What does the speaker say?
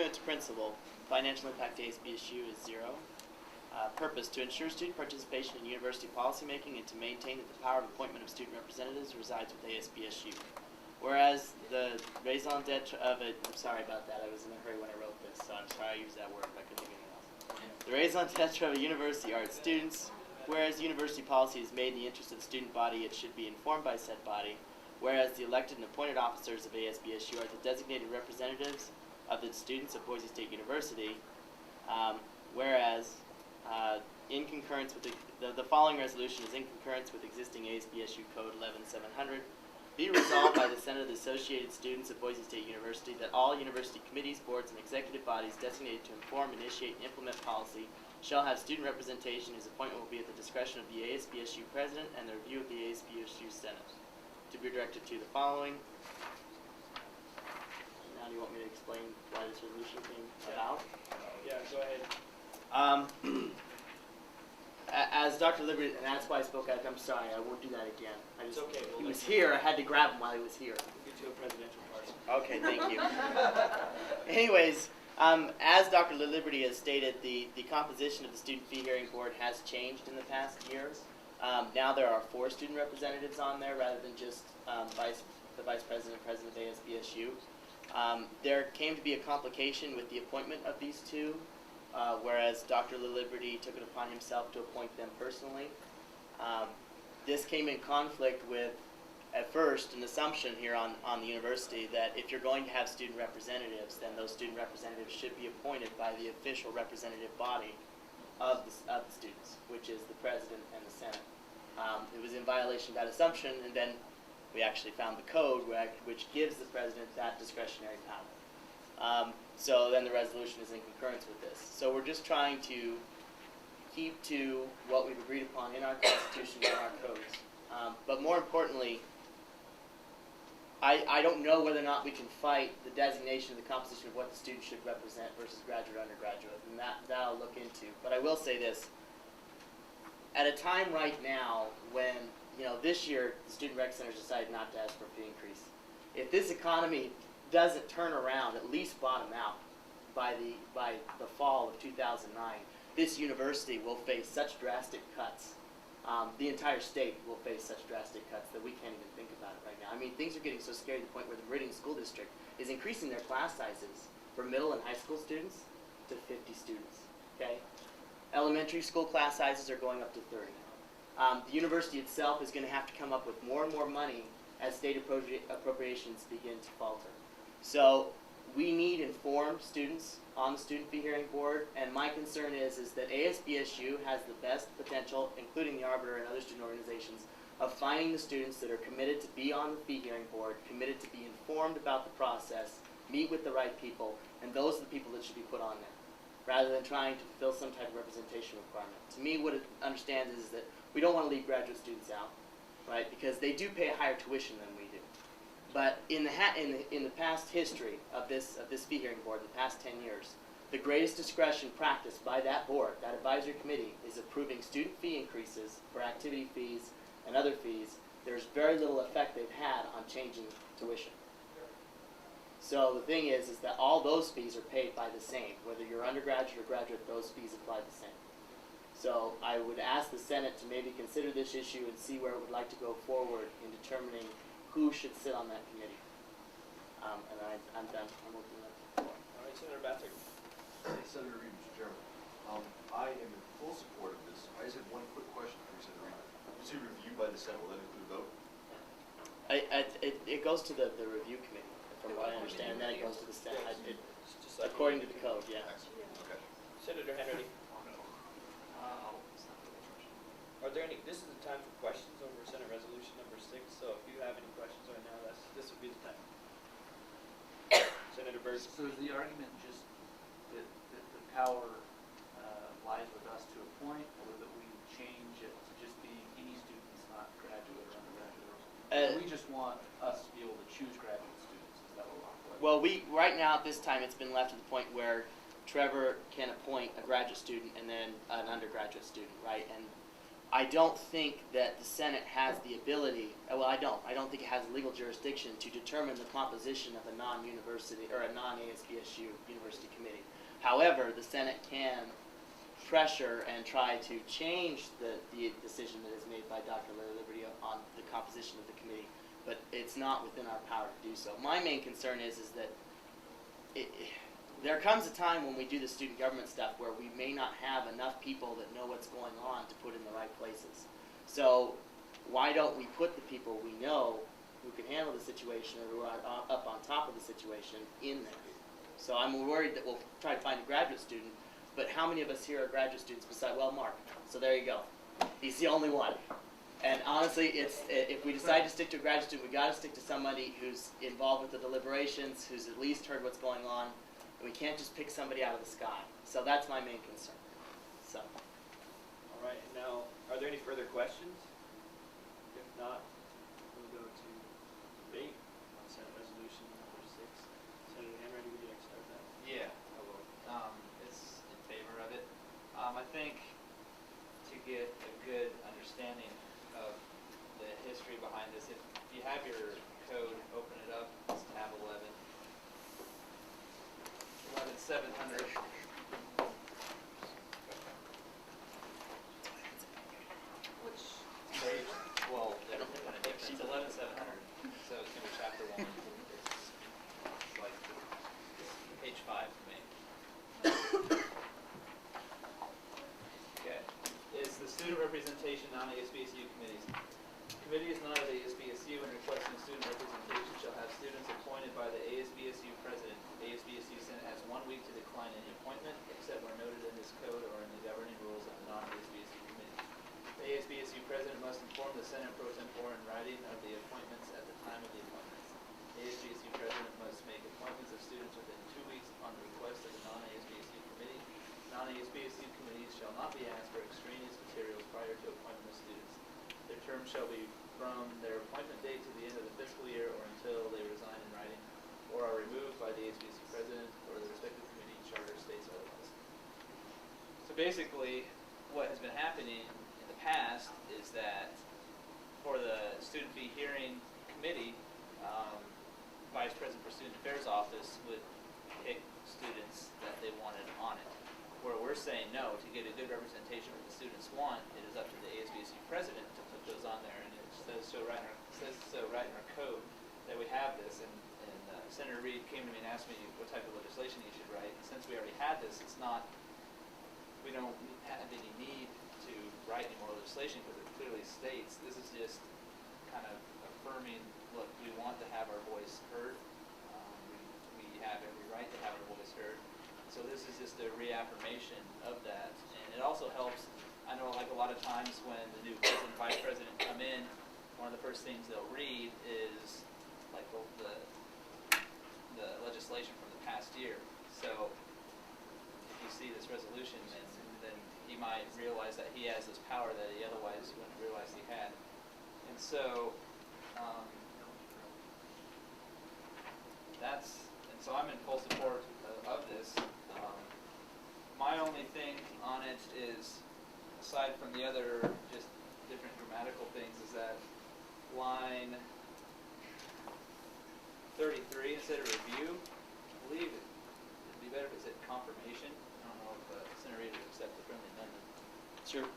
appointment to principal. Financial impact to ASBSU is 0. Purpose, to ensure student participation in university policymaking and to maintain that the power of appointment of student representatives resides with ASBSU. Whereas the raison d'etre of it, I'm sorry about that, I was in a hurry when I wrote this, so I'm sorry I used that word, but I couldn't think of anything else. The raison d'etre of a university are its students. Whereas university policy is made in the interest of the student body, it should be informed by said body. Whereas the elected and appointed officers of ASBSU are the designated representatives of the students of Boise State University. Whereas in concurrence with the following resolution is in concurrence with existing ASBSU Code 11700. Be resolved by the Senate of the Associated Students of Boise State University that all university committees, boards, and executive bodies designated to inform, initiate, and implement policy shall have student representation. His appointment will be at the discretion of the ASBSU President and the review of the ASBSU Senate. To be directed to the following. Now do you want me to explain why this resolution came about? Yeah, go ahead. As Dr. Liberty, and that's why I spoke out, I'm sorry, I won't do that again. It's okay. He was here, I had to grab him while he was here. We'll get you a presidential pardon. Okay, thank you. Anyways, as Dr. Liberty has stated, the composition of the Student Fee Hearing Board has changed in the past years. Now there are 4 student representatives on there rather than just the Vice President and President of ASBSU. There came to be a complication with the appointment of these 2, whereas Dr. Liberty took it upon himself to appoint them personally. This came in conflict with, at first, an assumption here on the university that if you're going to have student representatives, then those student representatives should be appointed by the official representative body of the students, which is the President and the Senate. It was in violation of that assumption, and then we actually found the code which gives the President that discretionary power. So then the resolution is in concurrence with this. So we're just trying to keep to what we've agreed upon in our Constitution and our codes. But more importantly, I don't know whether or not we can fight the designation of the composition of what the student should represent versus graduate or undergraduate, and that I'll look into. But I will say this. At a time right now when, this year the student rec centers decided not to ask for a fee increase. If this economy doesn't turn around, at least bottom out by the fall of 2009, this university will face such drastic cuts. The entire state will face such drastic cuts that we can't even think about it right now. I mean, things are getting so scary to the point where the Meridian School District is increasing their class sizes for middle and high school students to 50 students, okay? Elementary school class sizes are going up to 30. The university itself is going to have to come up with more and more money as state appropriations begin to falter. So we need informed students on the Student Fee Hearing Board, and my concern is that ASBSU has the best potential, including the Arbiter and other student organizations, of finding the students that are committed to be on the Fee Hearing Board, committed to be informed about the process, meet with the right people, and those are the people that should be put on there, rather than trying to fulfill some type of representation requirement. To me, what it understands is that we don't want to leave graduate students out, right, because they do pay a higher tuition than we do. But in the past history of this Fee Hearing Board, the past 10 years, the greatest discretion practiced by that board, that advisory committee, is approving student fee increases for activity fees and other fees. There's very little effect they've had on changing tuition. So the thing is that all those fees are paid by the same. Whether you're undergraduate or graduate, those fees apply the same. So I would ask the Senate to maybe consider this issue and see where it would like to go forward in determining who should sit on that committee. And I'm done. I'm opening up the floor. All right, Senator Batrick. Senator Reed, Mr. Chairman. I am in full support of this. I just have one quick question for you, Senator Reed. You say review by the Senate. Will that include a vote? It goes to the review committee, from what I understand, and then it goes to the Senate. According to the code, yeah. Okay. Senator Henry. Are there any? This is the time for questions over Senate Resolution number 6. So if you have any questions right now, this would be the time. Senator Berg. So is the argument just that the power lies with us to appoint, or that we change it to just being any students, not graduate or undergraduate? We just want us to be able to choose graduate students. Is that what we're? Well, right now at this time it's been left to the point where Trevor can appoint a graduate student and then an undergraduate student, right? And I don't think that the Senate has the ability, well, I don't think it has legal jurisdiction to determine the composition of a non-university, or a non-ASBSU university committee. However, the Senate can pressure and try to change the decision that is made by Dr. Larry Liberty on the composition of the committee, but it's not within our power to do so. My main concern is that there comes a time when we do the student government stuff where we may not have enough people that know what's going on to put in the right places. So why don't we put the people we know who can handle the situation or who are up on top of the situation in there? So I'm worried that we'll try to find a graduate student, but how many of us here are graduate students besides, well, Mark. So there you go. He's the only one. And honestly, if we decide to stick to a graduate student, we've got to stick to somebody who's involved with the deliberations, who's at least heard what's going on. And we can't just pick somebody out of the sky. So that's my main concern. So. All right, and now, are there any further questions? If not, we'll go to debate on Senate Resolution number 6. Senator Hanratty, would you like to start that? Yeah, I will. It's in favor of it. I think to get a good understanding of the history behind this, if you have your code, open it up, it's tab 11. 11700. Which page? Well, they're kind of different. It's 11700. So it's going to be chapter 1. It's like page 5 for me. Okay. Is the student representation non-ASBSU committees? Committee is not of ASBSU and requesting student representation shall have students appointed by the ASBSU president. ASBSU Senate has 1 week to decline any appointment, except where noted in this code or in the governing rules of the non-ASBSU committee. The ASBSU president must inform the Senate pro tempore in writing of the appointments at the time of the appointments. The ASBSU president must make appointments of students within 2 weeks on the request of the non-ASBSU committee. Non-ASBSU committees shall not be asked for extraneous materials prior to appointment of students. Their term shall be from their appointment date to the end of the fiscal year or until they resign in writing or are removed by the ASBSU president or the respective committee charter states otherwise. So basically, what has been happening in the past is that for the student fee hearing committee, Vice President for Student Affairs Office would pick students that they wanted on it. Where we're saying no, to get a good representation of what the students want, it is up to the ASBSU president to put those on there, and it says so right in our code that we have this. And Senator Reed came to me and asked me what type of legislation he should write. And since we already had this, we don't have any need to write any more legislation because it clearly states this is just kind of affirming. Look, we want to have our voice heard. We have every right to have our voice heard. So this is just a reaffirmation of that, and it also helps. I know, like a lot of times when the new president, vice president come in, one of the first things they'll read is like the legislation from the past year. So if you see this resolution, then he might realize that he has this power that he otherwise wouldn't realize he had. And so so I'm in full support of this. My only thing on it is, aside from the other just different grammatical things, is that line 33 instead of review, I believe it'd be better if it said confirmation. I don't know if Senator Reed would accept the friendly amendment. Sure.